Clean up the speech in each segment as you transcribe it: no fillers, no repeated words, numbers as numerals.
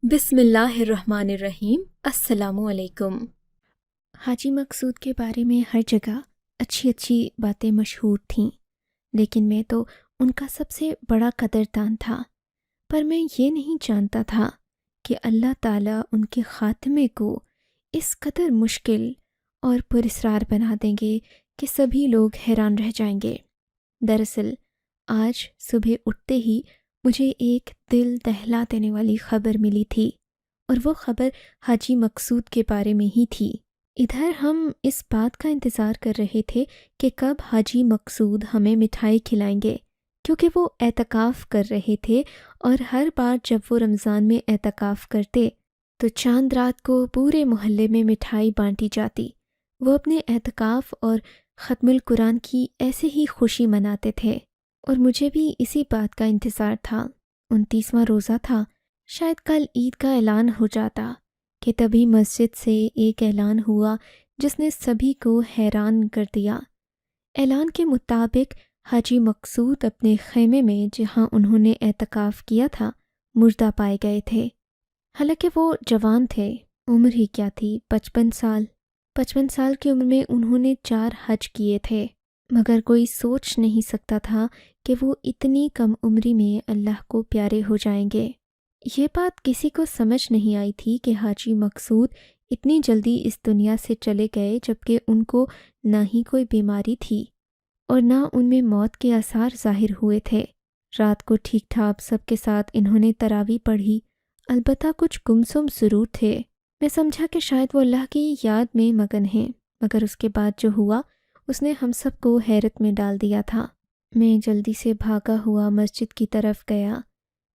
بسم اللہ الرحمن الرحیم۔ السلام علیکم۔ حاجی مقصود کے بارے میں ہر جگہ اچھی اچھی باتیں مشہور تھیں، لیکن میں تو ان کا سب سے بڑا قدردان تھا۔ پر میں یہ نہیں جانتا تھا کہ اللہ تعالیٰ ان کے خاتمے کو اس قدر مشکل اور پراسرار بنا دیں گے کہ سبھی لوگ حیران رہ جائیں گے۔ دراصل آج صبح اٹھتے ہی مجھے ایک دل دہلا دینے والی خبر ملی تھی، اور وہ خبر حاجی مقصود کے بارے میں ہی تھی۔ ادھر ہم اس بات کا انتظار کر رہے تھے کہ کب حاجی مقصود ہمیں مٹھائی کھلائیں گے، کیونکہ وہ اعتکاف کر رہے تھے، اور ہر بار جب وہ رمضان میں اعتکاف کرتے تو چاند رات کو پورے محلے میں مٹھائی بانٹی جاتی۔ وہ اپنے اعتکاف اور ختم القرآن کی ایسے ہی خوشی مناتے تھے، اور مجھے بھی اسی بات کا انتظار تھا۔ 29واں روزہ تھا، شاید کل عید کا اعلان ہو جاتا کہ تبھی مسجد سے ایک اعلان ہوا جس نے سبھی کو حیران کر دیا۔ اعلان کے مطابق حاجی مقصود اپنے خیمے میں جہاں انہوں نے اعتکاف کیا تھا مردہ پائے گئے تھے۔ حالانکہ وہ جوان تھے، عمر ہی کیا تھی، 55 سال۔ 55 سال کی عمر میں انہوں نے 4 حج کیے تھے، مگر کوئی سوچ نہیں سکتا تھا کہ وہ اتنی کم عمری میں اللہ کو پیارے ہو جائیں گے۔ یہ بات کسی کو سمجھ نہیں آئی تھی کہ حاجی مقصود اتنی جلدی اس دنیا سے چلے گئے، جبکہ ان کو نہ ہی کوئی بیماری تھی اور نہ ان میں موت کے آثار ظاہر ہوئے تھے۔ رات کو ٹھیک ٹھاک سب کے ساتھ انہوں نے تراویح پڑھی، البتہ کچھ گمسم ضرور تھے۔ میں سمجھا کہ شاید وہ اللہ کی یاد میں مگن ہیں، مگر اس کے بعد جو ہوا اس نے ہم سب کو حیرت میں ڈال دیا تھا۔ میں جلدی سے بھاگا ہوا مسجد کی طرف گیا۔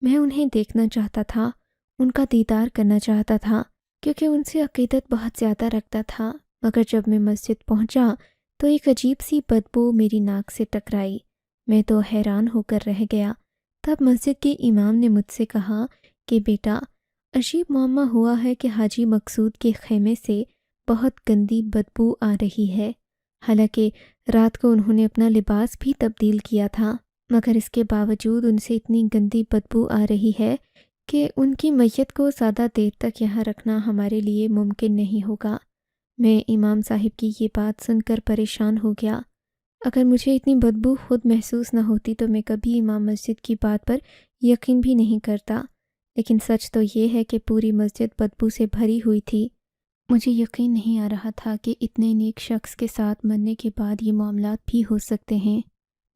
میں انہیں دیکھنا چاہتا تھا، ان کا دیدار کرنا چاہتا تھا، کیونکہ ان سے عقیدت بہت زیادہ رکھتا تھا۔ مگر جب میں مسجد پہنچا تو ایک عجیب سی بدبو میری ناک سے ٹکرائی۔ میں تو حیران ہو کر رہ گیا۔ تب مسجد کے امام نے مجھ سے کہا کہ بیٹا، عجیب معمہ ہوا ہے کہ حاجی مقصود کے خیمے سے بہت گندی بدبو آ رہی ہے۔ حالانکہ رات کو انہوں نے اپنا لباس بھی تبدیل کیا تھا، مگر اس کے باوجود ان سے اتنی گندی بدبو آ رہی ہے کہ ان کی میت کو زیادہ دیر تک یہاں رکھنا ہمارے لیے ممکن نہیں ہوگا۔ میں امام صاحب کی یہ بات سن کر پریشان ہو گیا۔ اگر مجھے اتنی بدبو خود محسوس نہ ہوتی تو میں کبھی امام مسجد کی بات پر یقین بھی نہیں کرتا، لیکن سچ تو یہ ہے کہ پوری مسجد بدبو سے بھری ہوئی تھی۔ مجھے یقین نہیں آ رہا تھا کہ اتنے نیک شخص کے ساتھ مرنے کے بعد یہ معاملات بھی ہو سکتے ہیں۔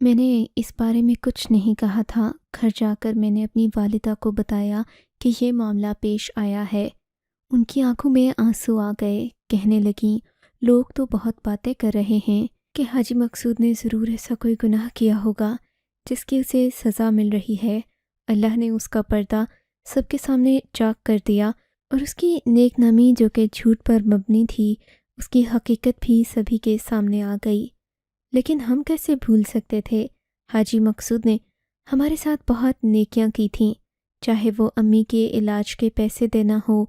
میں نے اس بارے میں کچھ نہیں کہا تھا۔ گھر جا کر میں نے اپنی والدہ کو بتایا کہ یہ معاملہ پیش آیا ہے۔ ان کی آنکھوں میں آنسو آ گئے، کہنے لگیں، لوگ تو بہت باتیں کر رہے ہیں کہ حاجی مقصود نے ضرور ایسا کوئی گناہ کیا ہوگا جس کی اسے سزا مل رہی ہے۔ اللہ نے اس کا پردہ سب کے سامنے چاک کر دیا، اور اس کی نیک نامی جو کہ جھوٹ پر مبنی تھی، اس کی حقیقت بھی سبھی کے سامنے آ گئی۔ لیکن ہم کیسے بھول سکتے تھے؟ حاجی مقصود نے ہمارے ساتھ بہت نیکیاں کی تھیں، چاہے وہ امی کے علاج کے پیسے دینا ہو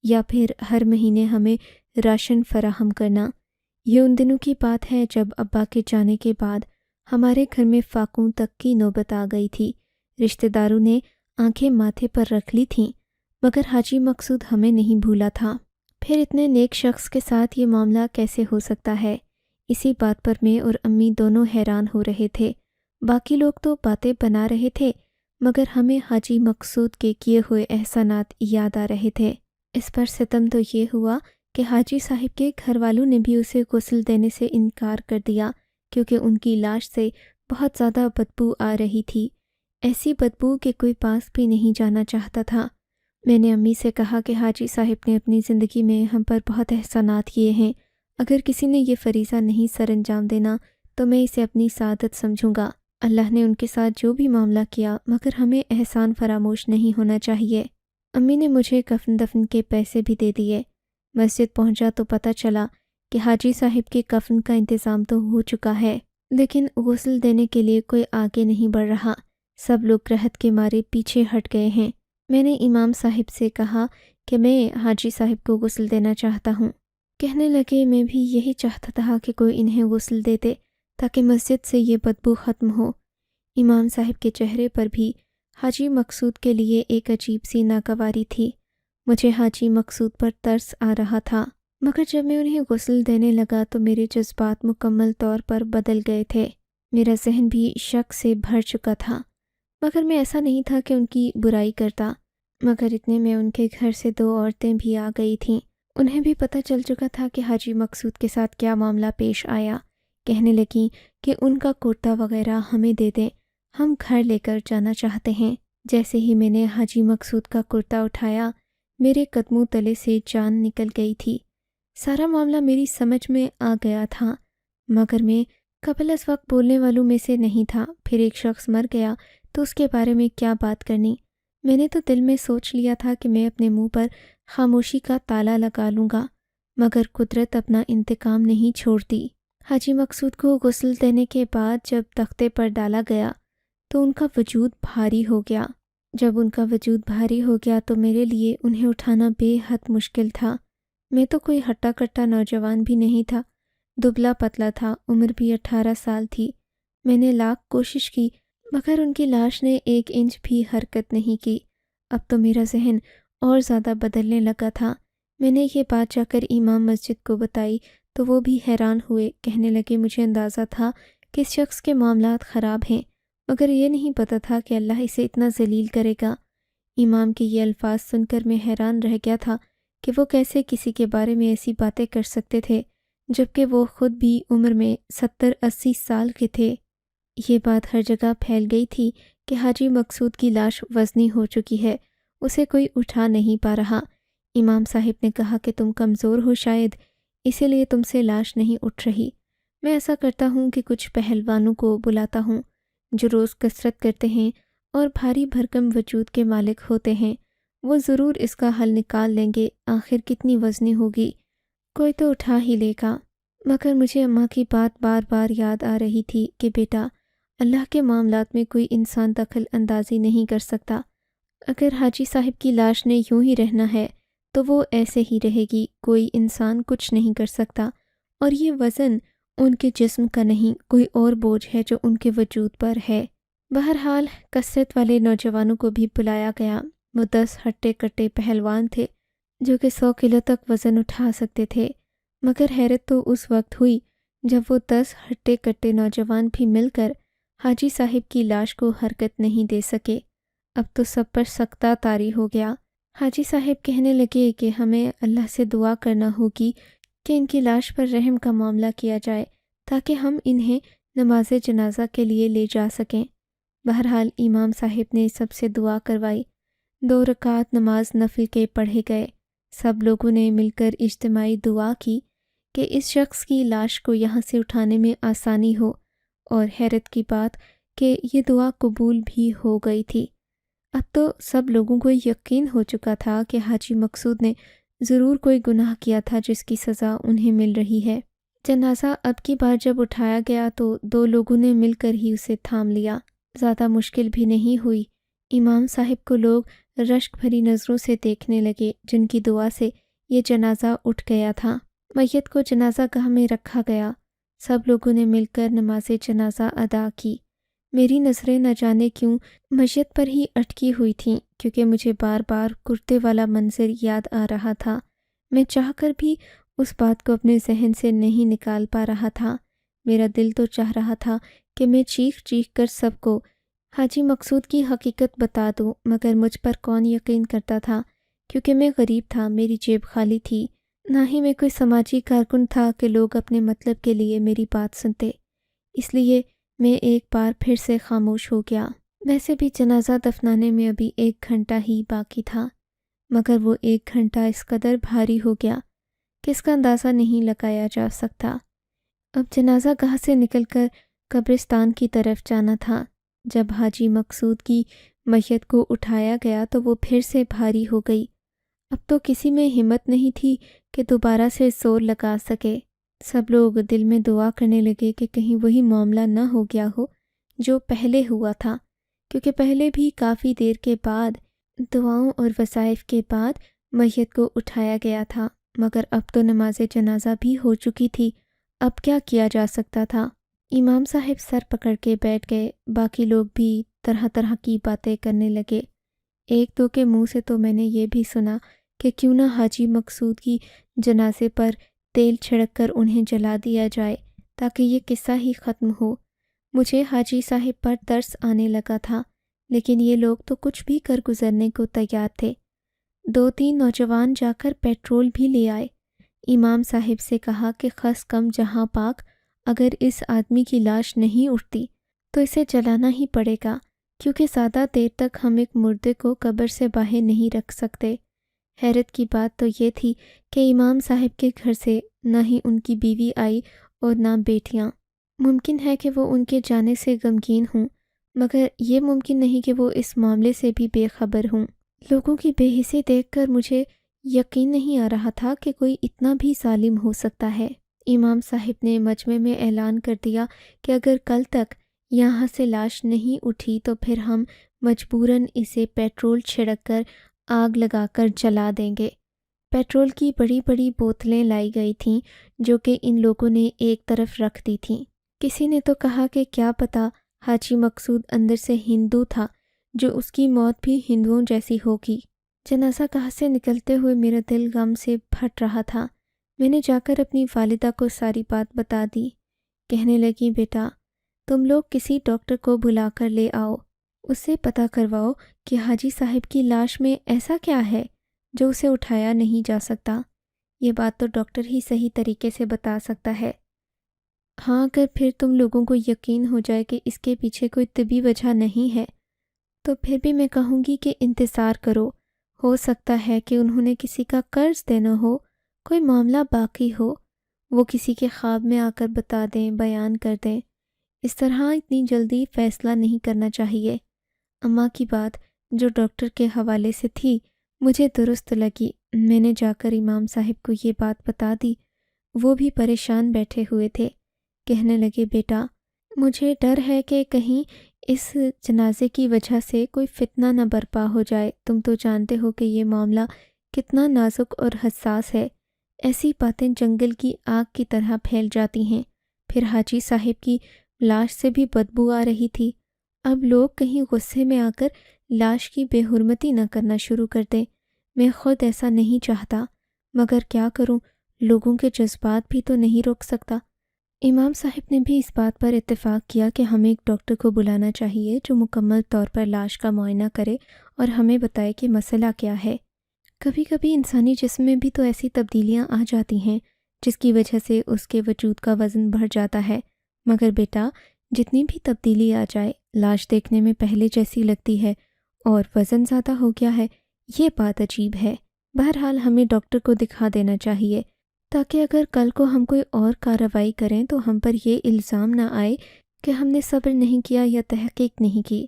یا پھر ہر مہینے ہمیں راشن فراہم کرنا۔ یہ ان دنوں کی بات ہے جب ابا کے جانے کے بعد ہمارے گھر میں فاقوں تک کی نوبت آ گئی تھی۔ رشتہ داروں نے آنکھیں ماتھے پر رکھ لی تھیں، مگر حاجی مقصود ہمیں نہیں بھولا تھا۔ پھر اتنے نیک شخص کے ساتھ یہ معاملہ کیسے ہو سکتا ہے؟ اسی بات پر میں اور امی دونوں حیران ہو رہے تھے۔ باقی لوگ تو باتیں بنا رہے تھے، مگر ہمیں حاجی مقصود کے کیے ہوئے احسانات یاد آ رہے تھے۔ اس پر ستم تو یہ ہوا کہ حاجی صاحب کے گھر والوں نے بھی اسے غسل دینے سے انکار کر دیا، کیونکہ ان کی لاش سے بہت زیادہ بدبو آ رہی تھی، ایسی بدبو کہ کوئی پاس بھی نہیں جانا چاہتا تھا۔ میں نے امی سے کہا کہ حاجی صاحب نے اپنی زندگی میں ہم پر بہت احسانات کیے ہیں، اگر کسی نے یہ فریضہ نہیں سر انجام دینا تو میں اسے اپنی سعادت سمجھوں گا۔ اللہ نے ان کے ساتھ جو بھی معاملہ کیا، مگر ہمیں احسان فراموش نہیں ہونا چاہیے۔ امی نے مجھے کفن دفن کے پیسے بھی دے دیے۔ مسجد پہنچا تو پتہ چلا کہ حاجی صاحب کے کفن کا انتظام تو ہو چکا ہے، لیکن غسل دینے کے لیے کوئی آگے نہیں بڑھ رہا۔ سب لوگ رہت کے مارے پیچھے ہٹ گئے ہیں۔ میں نے امام صاحب سے کہا کہ میں حاجی صاحب کو غسل دینا چاہتا ہوں۔ کہنے لگے میں بھی یہی چاہتا تھا کہ کوئی انہیں غسل دے دے تاکہ مسجد سے یہ بدبو ختم ہو۔ امام صاحب کے چہرے پر بھی حاجی مقصود کے لیے ایک عجیب سی ناگواری تھی۔ مجھے حاجی مقصود پر ترس آ رہا تھا، مگر جب میں انہیں غسل دینے لگا تو میرے جذبات مکمل طور پر بدل گئے تھے۔ میرا ذہن بھی شک سے بھر چکا تھا، مگر میں ایسا نہیں تھا کہ ان کی برائی کرتا۔ مگر اتنے میں ان کے گھر سے 2 عورتیں بھی آ گئی تھیں۔ انہیں بھی پتہ چل چکا تھا کہ حاجی مقصود کے ساتھ کیا معاملہ پیش آیا۔ کہنے لگیں کہ ان کا کرتا وغیرہ ہمیں دے دیں، ہم گھر لے کر جانا چاہتے ہیں۔ جیسے ہی میں نے حاجی مقصود کا کرتا اٹھایا، میرے قدموں تلے سے جان نکل گئی تھی۔ سارا معاملہ میری سمجھ میں آ گیا تھا، مگر میں قبل از وقت بولنے والوں میں سے نہیں تھا۔ پھر ایک شخص مر گیا تو اس کے بارے میں کیا بات کرنی؟ میں نے تو دل میں سوچ لیا تھا کہ میں اپنے منہ پر خاموشی کا تالا لگا لوں گا، مگر قدرت اپنا انتقام نہیں چھوڑتی۔ حاجی مقصود کو غسل دینے کے بعد جب تختے پر ڈالا گیا تو ان کا وجود بھاری ہو گیا۔ جب ان کا وجود بھاری ہو گیا تو میرے لیے انہیں اٹھانا بے حد مشکل تھا۔ میں تو کوئی ہٹا کٹا نوجوان بھی نہیں تھا، دبلا پتلا تھا، عمر بھی 18 سال تھی۔ میں نے لاکھ کوشش کی، مگر ان کی لاش نے 1 انچ بھی حرکت نہیں کی۔ اب تو میرا ذہن اور زیادہ بدلنے لگا تھا۔ میں نے یہ بات جا کر امام مسجد کو بتائی تو وہ بھی حیران ہوئے، کہنے لگے مجھے اندازہ تھا کہ اس شخص کے معاملات خراب ہیں، مگر یہ نہیں پتہ تھا کہ اللہ اسے اتنا ذلیل کرے گا۔ امام کے یہ الفاظ سن کر میں حیران رہ گیا تھا کہ وہ کیسے کسی کے بارے میں ایسی باتیں کر سکتے تھے، جبکہ وہ خود بھی عمر میں 70-80 سال کے تھے۔ یہ بات ہر جگہ پھیل گئی تھی کہ حاجی مقصود کی لاش وزنی ہو چکی ہے، اسے کوئی اٹھا نہیں پا رہا۔ امام صاحب نے کہا کہ تم کمزور ہو شاید، اسی لیے تم سے لاش نہیں اٹھ رہی۔ میں ایسا کرتا ہوں کہ کچھ پہلوانوں کو بلاتا ہوں جو روز کثرت کرتے ہیں اور بھاری بھرکم وجود کے مالک ہوتے ہیں، وہ ضرور اس کا حل نکال لیں گے۔ آخر کتنی وزنی ہوگی، کوئی تو اٹھا ہی لے گا۔ مگر مجھے اماں کی بات بار بار یاد آ رہی تھی کہ بیٹا، اللہ کے معاملات میں کوئی انسان دخل اندازی نہیں کر سکتا۔ اگر حاجی صاحب کی لاش نے یوں ہی رہنا ہے تو وہ ایسے ہی رہے گی، کوئی انسان کچھ نہیں کر سکتا، اور یہ وزن ان کے جسم کا نہیں، کوئی اور بوجھ ہے جو ان کے وجود پر ہے۔ بہرحال کثرت والے نوجوانوں کو بھی بلایا گیا۔ وہ 10 ہٹے کٹے پہلوان تھے جو کہ 100 کلو تک وزن اٹھا سکتے تھے، مگر حیرت تو اس وقت ہوئی جب وہ 10 ہٹے کٹے نوجوان بھی مل کر حاجی صاحب کی لاش کو حرکت نہیں دے سکے۔ اب تو سب پر سکتہ طاری ہو گیا۔ حاجی صاحب کہنے لگے کہ ہمیں اللہ سے دعا کرنا ہوگی کہ ان کی لاش پر رحم کا معاملہ کیا جائے تاکہ ہم انہیں نماز جنازہ کے لیے لے جا سکیں۔ بہرحال امام صاحب نے سب سے دعا کروائی، 2 رکعت نماز نفل کے پڑھے گئے۔ سب لوگوں نے مل کر اجتماعی دعا کی کہ اس شخص کی لاش کو یہاں سے اٹھانے میں آسانی ہو، اور حیرت کی بات کہ یہ دعا قبول بھی ہو گئی تھی۔ اب تو سب لوگوں کو یقین ہو چکا تھا کہ حاجی مقصود نے ضرور کوئی گناہ کیا تھا جس کی سزا انہیں مل رہی ہے۔ جنازہ اب کی بار جب اٹھایا گیا تو 2 لوگوں نے مل کر ہی اسے تھام لیا۔ زیادہ مشکل بھی نہیں ہوئی۔ امام صاحب کو لوگ رشک بھری نظروں سے دیکھنے لگے، جن کی دعا سے یہ جنازہ اٹھ گیا تھا۔ میت کو جنازہ گاہ میں رکھا گیا۔ سب لوگوں نے مل کر نماز جنازہ ادا کی۔ میری نظریں نہ جانے کیوں میت پر ہی اٹکی ہوئی تھیں، کیونکہ مجھے بار بار کرتے والا منظر یاد آ رہا تھا۔ میں چاہ کر بھی اس بات کو اپنے ذہن سے نہیں نکال پا رہا تھا۔ میرا دل تو چاہ رہا تھا کہ میں چیخ چیخ کر سب کو حاجی مقصود کی حقیقت بتا دوں، مگر مجھ پر کون یقین کرتا تھا، کیونکہ میں غریب تھا، میری جیب خالی تھی، نہ ہی میں کوئی سماجی کارکن تھا کہ لوگ اپنے مطلب کے لیے میری بات سنتے۔ اس لیے میں ایک بار پھر سے خاموش ہو گیا۔ ویسے بھی جنازہ دفنانے میں ابھی 1 گھنٹہ ہی باقی تھا، مگر وہ 1 گھنٹہ اس قدر بھاری ہو گیا کہ اس کا اندازہ نہیں لگایا جا سکتا۔ اب جنازہ گاہ سے نکل کر قبرستان کی طرف جانا تھا۔ جب حاجی مقصود کی میت کو اٹھایا گیا تو وہ پھر سے بھاری ہو گئی۔ اب تو کسی میں ہمت نہیں تھی کہ دوبارہ سے زور لگا سکے۔ سب لوگ دل میں دعا کرنے لگے کہ کہیں وہی معاملہ نہ ہو گیا ہو جو پہلے ہوا تھا، کیونکہ پہلے بھی کافی دیر کے بعد دعاؤں اور وظائف کے بعد میت کو اٹھایا گیا تھا، مگر اب تو نماز جنازہ بھی ہو چکی تھی۔ اب کیا کیا جا سکتا تھا؟ امام صاحب سر پکڑ کے بیٹھ گئے، باقی لوگ بھی طرح طرح کی باتیں کرنے لگے۔ 1-2 کے منہ سے تو میں نے یہ بھی سنا کہ کیوں نہ حاجی مقصود کی جنازے پر تیل چھڑک کر انہیں جلا دیا جائے تاکہ یہ قصہ ہی ختم ہو۔ مجھے حاجی صاحب پر ترس آنے لگا تھا، لیکن یہ لوگ تو کچھ بھی کر گزرنے کو تیار تھے۔ 2-3 نوجوان جا کر پیٹرول بھی لے آئے۔ امام صاحب سے کہا کہ خس کم جہاں پاک، اگر اس آدمی کی لاش نہیں اٹھتی تو اسے جلانا ہی پڑے گا، کیونکہ زیادہ دیر تک ہم ایک مردے کو قبر سے باہر نہیں رکھ سکتے۔ حیرت کی بات تو یہ تھی کہ امام صاحب کے گھر سے نہ ہی ان کی بیوی آئی اور نہ بیٹیاں۔ ممکن ہے کہ وہ ان کے جانے سے غمگین ہوں، مگر یہ ممکن نہیں کہ وہ اس معاملے سے بھی بے خبر ہوں۔ لوگوں کی بے حسی دیکھ کر مجھے یقین نہیں آ رہا تھا کہ کوئی اتنا بھی ظالم ہو سکتا ہے۔ امام صاحب نے مجمع میں اعلان کر دیا کہ اگر کل تک یہاں سے لاش نہیں اٹھی تو پھر ہم مجبوراً اسے پیٹرول چھڑک کر آگ لگا کر جلا دیں گے۔ پیٹرول کی بڑی بڑی بوتلیں لائی گئی تھیں جو کہ ان لوگوں نے ایک طرف رکھ دی تھیں۔ کسی نے تو کہا کہ کیا پتہ حاجی مقصود اندر سے ہندو تھا، جو اس کی موت بھی ہندوؤں جیسی ہوگی۔ جنازہ گاہ سے نکلتے ہوئے میرا دل غم سے پھٹ رہا تھا۔ میں نے جا کر اپنی والدہ کو ساری بات بتا دی۔ کہنے لگی، بیٹا تم لوگ کسی ڈاکٹر کو بلا کر لے آؤ، اس سے پتہ کرواؤ کہ حاجی صاحب کی لاش میں ایسا کیا ہے جو اسے اٹھایا نہیں جا سکتا۔ یہ بات تو ڈاکٹر ہی صحیح طریقے سے بتا سکتا ہے۔ ہاں، اگر پھر تم لوگوں کو یقین ہو جائے کہ اس کے پیچھے کوئی طبی وجہ نہیں ہے تو پھر بھی میں کہوں گی کہ انتظار کرو۔ ہو سکتا ہے کہ انہوں نے کسی کا قرض دینا ہو، کوئی معاملہ باقی ہو، وہ کسی کے خواب میں آ کر بتا دیں، بیان کر دیں۔ اس طرح اتنی جلدی فیصلہ نہیں کرنا چاہیے۔ اماں کی بات جو ڈاکٹر کے حوالے سے تھی مجھے درست لگی۔ میں نے جا کر امام صاحب کو یہ بات بتا دی۔ وہ بھی پریشان بیٹھے ہوئے تھے۔ کہنے لگے، بیٹا مجھے ڈر ہے کہ کہیں اس جنازے کی وجہ سے کوئی فتنہ نہ برپا ہو جائے۔ تم تو جانتے ہو کہ یہ معاملہ کتنا نازک اور حساس ہے۔ ایسی باتیں جنگل کی آگ کی طرح پھیل جاتی ہیں۔ پھر حاجی صاحب کی لاش سے بھی بدبو آ رہی تھی۔ اب لوگ کہیں غصے میں آ کر لاش کی بے حرمتی نہ کرنا شروع کر دیں۔ میں خود ایسا نہیں چاہتا، مگر کیا کروں، لوگوں کے جذبات بھی تو نہیں روک سکتا۔ امام صاحب نے بھی اس بات پر اتفاق کیا کہ ہمیں ایک ڈاکٹر کو بلانا چاہیے جو مکمل طور پر لاش کا معائنہ کرے اور ہمیں بتائے کہ مسئلہ کیا ہے۔ کبھی کبھی انسانی جسم میں بھی تو ایسی تبدیلیاں آ جاتی ہیں جس کی وجہ سے اس کے وجود کا وزن بڑھ جاتا ہے، مگر بیٹا جتنی بھی تبدیلی آ جائے، لاش دیکھنے میں پہلے جیسی لگتی ہے اور وزن زیادہ ہو گیا ہے، یہ بات عجیب ہے۔ بہرحال ہمیں ڈاکٹر کو دکھا دینا چاہیے تاکہ اگر کل کو ہم کوئی اور کارروائی کریں تو ہم پر یہ الزام نہ آئے کہ ہم نے صبر نہیں کیا یا تحقیق نہیں کی۔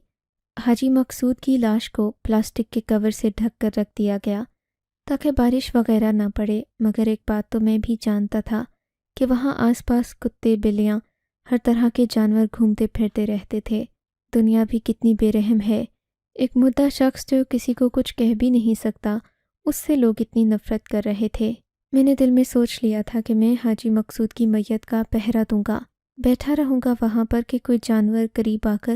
حاجی مقصود کی لاش کو پلاسٹک کے کور سے ڈھک کر رکھ دیا گیا تاکہ بارش وغیرہ نہ پڑے، مگر ایک بات تو میں بھی جانتا تھا کہ وہاں آس پاس کتے، بلیاں، ہر طرح کے جانور گھومتے پھرتے رہتے تھے۔ دنیا بھی کتنی بے رحم ہے۔ ایک مردہ شخص جو کسی کو کچھ کہہ بھی نہیں سکتا، اس سے لوگ اتنی نفرت کر رہے تھے۔ میں نے دل میں سوچ لیا تھا کہ میں حاجی مقصود کی میت کا پہرا دوں گا، بیٹھا رہوں گا وہاں پر کہ کوئی جانور قریب آ کر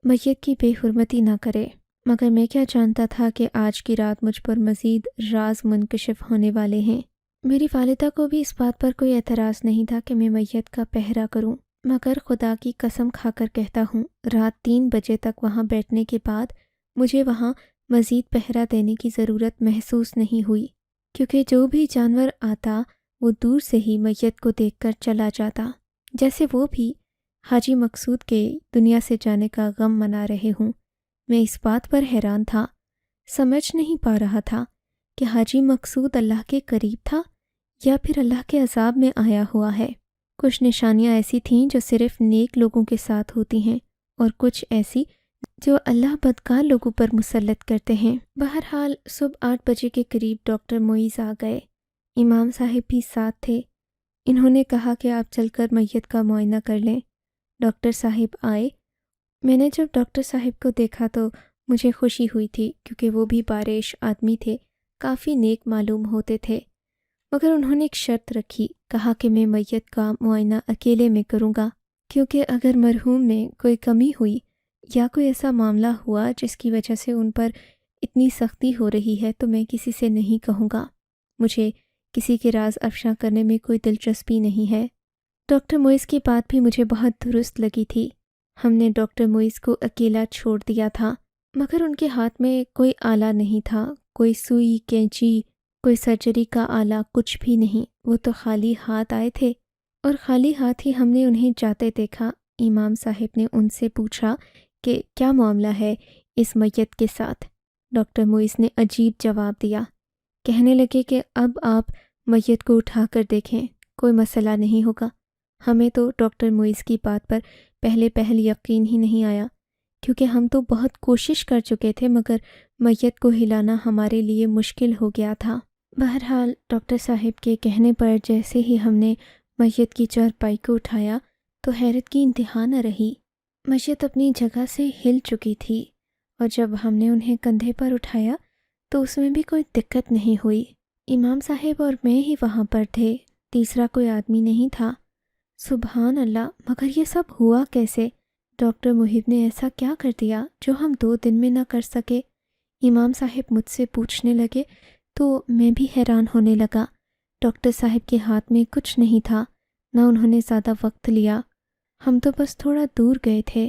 میت کی بے حرمتی نہ کرے، مگر میں کیا جانتا تھا کہ آج کی رات مجھ پر مزید راز منکشف ہونے والے ہیں۔ میری والدہ کو بھی اس بات پر کوئی اعتراض نہیں تھا کہ میں میت کا پہرا کروں، مگر خدا کی قسم کھا کر کہتا ہوں، رات 3 بجے تک وہاں بیٹھنے کے بعد مجھے وہاں مزید پہرا دینے کی ضرورت محسوس نہیں ہوئی، کیونکہ جو بھی جانور آتا وہ دور سے ہی میت کو دیکھ کر چلا جاتا، جیسے وہ بھی حاجی مقصود کے دنیا سے جانے کا غم منا رہے ہوں۔ میں اس بات پر حیران تھا، سمجھ نہیں پا رہا تھا کہ حاجی مقصود اللہ کے قریب تھا یا پھر اللہ کے عذاب میں آیا ہوا ہے۔ کچھ نشانیاں ایسی تھیں جو صرف نیک لوگوں کے ساتھ ہوتی ہیں اور کچھ ایسی جو اللہ بدکار لوگوں پر مسلط کرتے ہیں۔ بہرحال صبح 8 بجے کے قریب ڈاکٹر معیز آ گئے۔ امام صاحب بھی ساتھ تھے۔ انہوں نے کہا کہ آپ چل کر میت کا معائنہ کر لیں۔ ڈاکٹر صاحب آئے۔ میں نے جب ڈاکٹر صاحب کو دیکھا تو مجھے خوشی ہوئی تھی، کیونکہ وہ بھی بارش آدمی تھے، کافی نیک معلوم ہوتے تھے، مگر انہوں نے ایک شرط رکھی، کہا کہ میں میت کا معائنہ اکیلے میں کروں گا، کیونکہ اگر مرحوم میں کوئی کمی ہوئی یا کوئی ایسا معاملہ ہوا جس کی وجہ سے ان پر اتنی سختی ہو رہی ہے تو میں کسی سے نہیں کہوں گا۔ مجھے کسی کے راز افشا کرنے میں کوئی دلچسپی نہیں ہے۔ ڈاکٹر موئز کی بات بھی مجھے بہت درست لگی تھی۔ ہم نے ڈاکٹر موئز کو اکیلا چھوڑ دیا تھا، مگر ان کے ہاتھ میں کوئی آلہ نہیں تھا، کوئی سوئی، کینچی، کوئی سرجری کا آلہ، کچھ بھی نہیں۔ وہ تو خالی ہاتھ آئے تھے، اور خالی ہاتھ ہی ہم نے انہیں جاتے دیکھا۔ امام صاحب نے ان سے پوچھا کہ کیا معاملہ ہے اس میت کے ساتھ؟ ڈاکٹر موئز نے عجیب جواب دیا۔ کہنے لگے کہ اب آپ میت کو اٹھا کر دیکھیں، کوئی مسئلہ نہیں ہوگا۔ ہمیں تو ڈاکٹر موئز کی بات پر پہل یقین ہی نہیں آیا، کیونکہ ہم تو بہت کوشش کر چکے تھے، مگر میت کو ہلانا ہمارے لیے مشکل ہو گیا تھا۔ بہرحال ڈاکٹر صاحب کے کہنے پر جیسے ہی ہم نے میت کی چارپائی کو اٹھایا تو حیرت کی انتہا نہ رہی۔ میت اپنی جگہ سے ہل چکی تھی، اور جب ہم نے انہیں کندھے پر اٹھایا تو اس میں بھی کوئی دقت نہیں ہوئی۔ امام صاحب اور میں ہی وہاں پر تھے، تیسرا کوئی آدمی نہیں تھا۔ سبحان اللہ! مگر یہ سب ہوا کیسے؟ ڈاکٹر محب نے ایسا کیا کر دیا جو ہم 2 دن میں نہ کر سکے؟ امام صاحب مجھ سے پوچھنے لگے تو میں بھی حیران ہونے لگا۔ ڈاکٹر صاحب کے ہاتھ میں کچھ نہیں تھا، نہ انہوں نے زیادہ وقت لیا۔ ہم تو بس تھوڑا دور گئے تھے،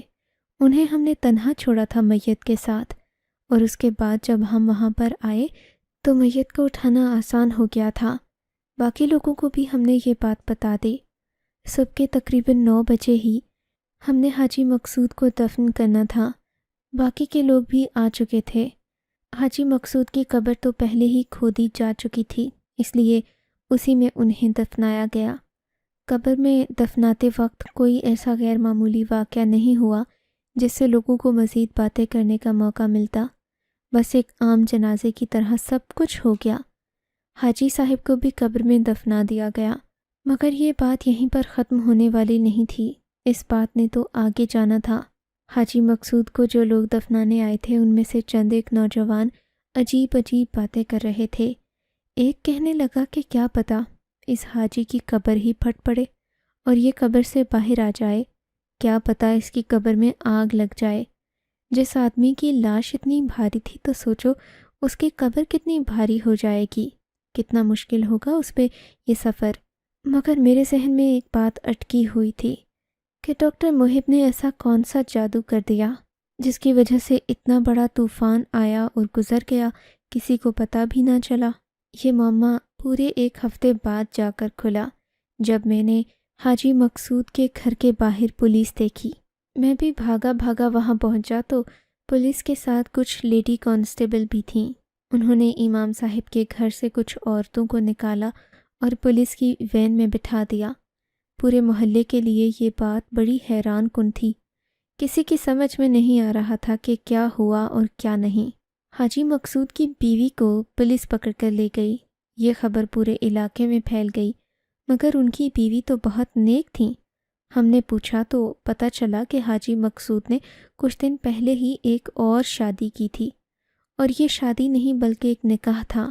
انہیں ہم نے تنہا چھوڑا تھا میت کے ساتھ، اور اس کے بعد جب ہم وہاں پر آئے تو میت کو اٹھانا آسان ہو گیا تھا۔ باقی لوگوں کو بھی ہم نے یہ بات بتا دی۔ صبح کے تقریباً 9 بجے ہی ہم نے حاجی مقصود کو دفن کرنا تھا۔ باقی کے لوگ بھی آ چکے تھے۔ حاجی مقصود کی قبر تو پہلے ہی کھودی جا چکی تھی، اس لیے اسی میں انہیں دفنایا گیا۔ قبر میں دفناتے وقت کوئی ایسا غیر معمولی واقعہ نہیں ہوا جس سے لوگوں کو مزید باتیں کرنے کا موقع ملتا۔ بس ایک عام جنازے کی طرح سب کچھ ہو گیا۔ حاجی صاحب کو بھی قبر میں دفنا دیا گیا، مگر یہ بات یہیں پر ختم ہونے والی نہیں تھی، اس بات نے تو آگے جانا تھا۔ حاجی مقصود کو جو لوگ دفنانے آئے تھے ان میں سے چند ایک نوجوان عجیب باتیں کر رہے تھے۔ ایک کہنے لگا کہ کیا پتہ اس حاجی کی قبر ہی پھٹ پڑے اور یہ قبر سے باہر آ جائے، کیا پتہ اس کی قبر میں آگ لگ جائے۔ جس آدمی کی لاش اتنی بھاری تھی تو سوچو اس کی قبر کتنی بھاری ہو جائے گی، کتنا مشکل ہوگا اس پہ یہ سفر۔ مگر میرے ذہن میں ایک بات اٹکی ہوئی تھی کہ ڈاکٹر محب نے ایسا کون سا جادو کر دیا جس کی وجہ سے اتنا بڑا طوفان آیا اور گزر گیا، کسی کو پتہ بھی نہ چلا۔ یہ معمہ پورے 1 ہفتے بعد جا کر کھلا، جب میں نے حاجی مقصود کے گھر کے باہر پولیس دیکھی۔ میں بھی بھاگا وہاں پہنچا تو پولیس کے ساتھ کچھ لیڈی کانسٹیبل بھی تھیں۔ انہوں نے امام صاحب کے گھر سے کچھ عورتوں کو نکالا اور پولیس کی وین میں بٹھا دیا۔ پورے محلے کے لیے یہ بات بڑی حیران کن تھی، کسی کی سمجھ میں نہیں آ رہا تھا کہ کیا ہوا اور کیا نہیں۔ حاجی مقصود کی بیوی کو پولیس پکڑ کر لے گئی، یہ خبر پورے علاقے میں پھیل گئی، مگر ان کی بیوی تو بہت نیک تھیں۔ ہم نے پوچھا تو پتہ چلا کہ حاجی مقصود نے کچھ دن پہلے ہی ایک اور شادی کی تھی، اور یہ شادی نہیں بلکہ ایک نکاح تھا۔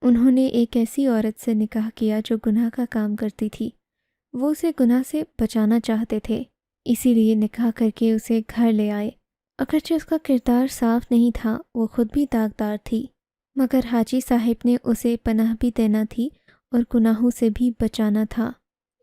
انہوں نے ایک ایسی عورت سے نکاح کیا جو گناہ کا کام کرتی تھی، وہ اسے گناہ سے بچانا چاہتے تھے، اسی لیے نکاح کر کے اسے گھر لے آئے۔ اگرچہ اس کا کردار صاف نہیں تھا، وہ خود بھی داغدار تھی، مگر حاجی صاحب نے اسے پناہ بھی دینا تھی اور گناہوں سے بھی بچانا تھا،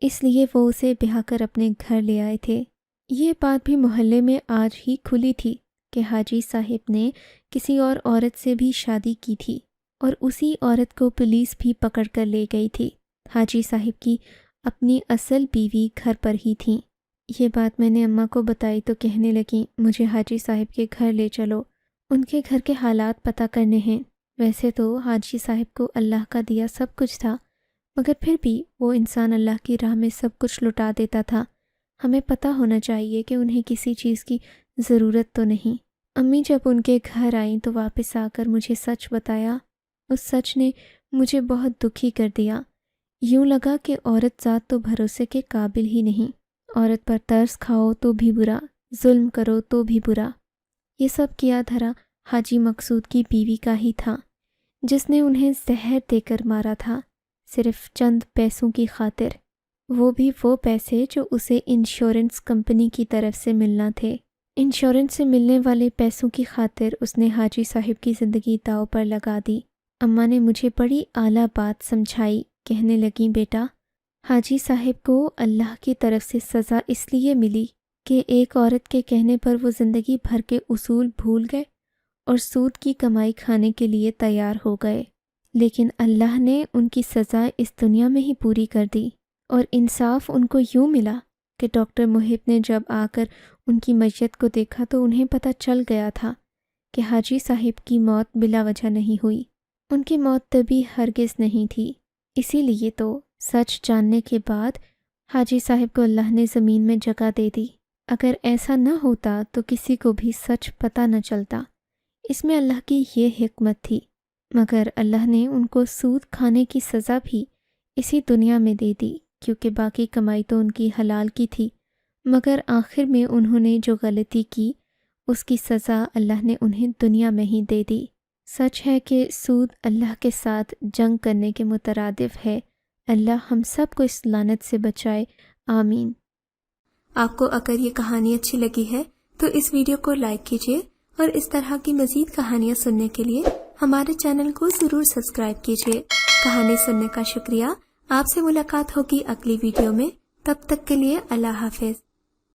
اس لیے وہ اسے بہا کر اپنے گھر لے آئے تھے۔ یہ بات بھی محلے میں آج ہی کھلی تھی کہ حاجی صاحب نے کسی اور عورت سے بھی شادی کی تھی، اور اسی عورت کو پولیس بھی پکڑ کر لے گئی تھی۔ حاجی صاحب کی اپنی اصل بیوی گھر پر ہی تھیں۔ یہ بات میں نے اماں کو بتائی تو کہنے لگیں مجھے حاجی صاحب کے گھر لے چلو، ان کے گھر کے حالات پتہ کرنے ہیں۔ ویسے تو حاجی صاحب کو اللہ کا دیا سب کچھ تھا، مگر پھر بھی وہ انسان اللہ کی راہ میں سب کچھ لٹا دیتا تھا۔ ہمیں پتہ ہونا چاہیے کہ انہیں کسی چیز کی ضرورت تو نہیں۔ امی جب ان کے گھر آئیں تو واپس آ کر مجھے سچ بتایا۔ اس سچ نے مجھے بہت دکھی کر دیا۔ یوں لگا کہ عورت ذات تو بھروسے کے قابل ہی نہیں، عورت پر ترس کھاؤ تو بھی برا، ظلم کرو تو بھی برا۔ یہ سب کیا دھرا حاجی مقصود کی بیوی کا ہی تھا، جس نے انہیں زہر دے کر مارا تھا، صرف چند پیسوں کی خاطر، وہ بھی وہ پیسے جو اسے انشورنس کمپنی کی طرف سے ملنا تھے۔ انشورنس سے ملنے والے پیسوں کی خاطر اس نے حاجی صاحب کی زندگی داؤ پر لگا دی۔ اماں نے مجھے بڑی اعلیٰ بات سمجھائی، کہنے لگیں بیٹا، حاجی صاحب کو اللہ کی طرف سے سزا اس لیے ملی کہ ایک عورت کے کہنے پر وہ زندگی بھر کے اصول بھول گئے اور سود کی کمائی کھانے کے لیے تیار ہو گئے، لیکن اللہ نے ان کی سزا اس دنیا میں ہی پوری کر دی۔ اور انصاف ان کو یوں ملا کہ ڈاکٹر محب نے جب آ کر ان کی میت کو دیکھا تو انہیں پتہ چل گیا تھا کہ حاجی صاحب کی موت بلا وجہ نہیں ہوئی، ان کی موت طبی ہرگز نہیں تھی۔ اسی لیے تو سچ جاننے کے بعد حاجی صاحب کو اللہ نے زمین میں جگہ دے دی۔ اگر ایسا نہ ہوتا تو کسی کو بھی سچ پتہ نہ چلتا۔ اس میں اللہ کی یہ حکمت تھی، مگر اللہ نے ان کو سود کھانے کی سزا بھی اسی دنیا میں دے دی، کیونکہ باقی کمائی تو ان کی حلال کی تھی، مگر آخر میں انہوں نے جو غلطی کی اس کی سزا اللہ نے انہیں دنیا میں ہی دے دی۔ سچ ہے کہ سود اللہ کے ساتھ جنگ کرنے کے مترادف ہے۔ اللہ ہم سب کو اس لعنت سے بچائے، آمین۔ آپ کو اگر یہ کہانی اچھی لگی ہے تو اس ویڈیو کو لائک کیجیے اور اس طرح کی مزید کہانیاں سننے کے لیے ہمارے چینل کو ضرور سبسکرائب کیجیے۔ کہانی سننے کا شکریہ۔ آپ سے ملاقات ہوگی اگلی ویڈیو میں، تب تک کے لیے اللہ حافظ۔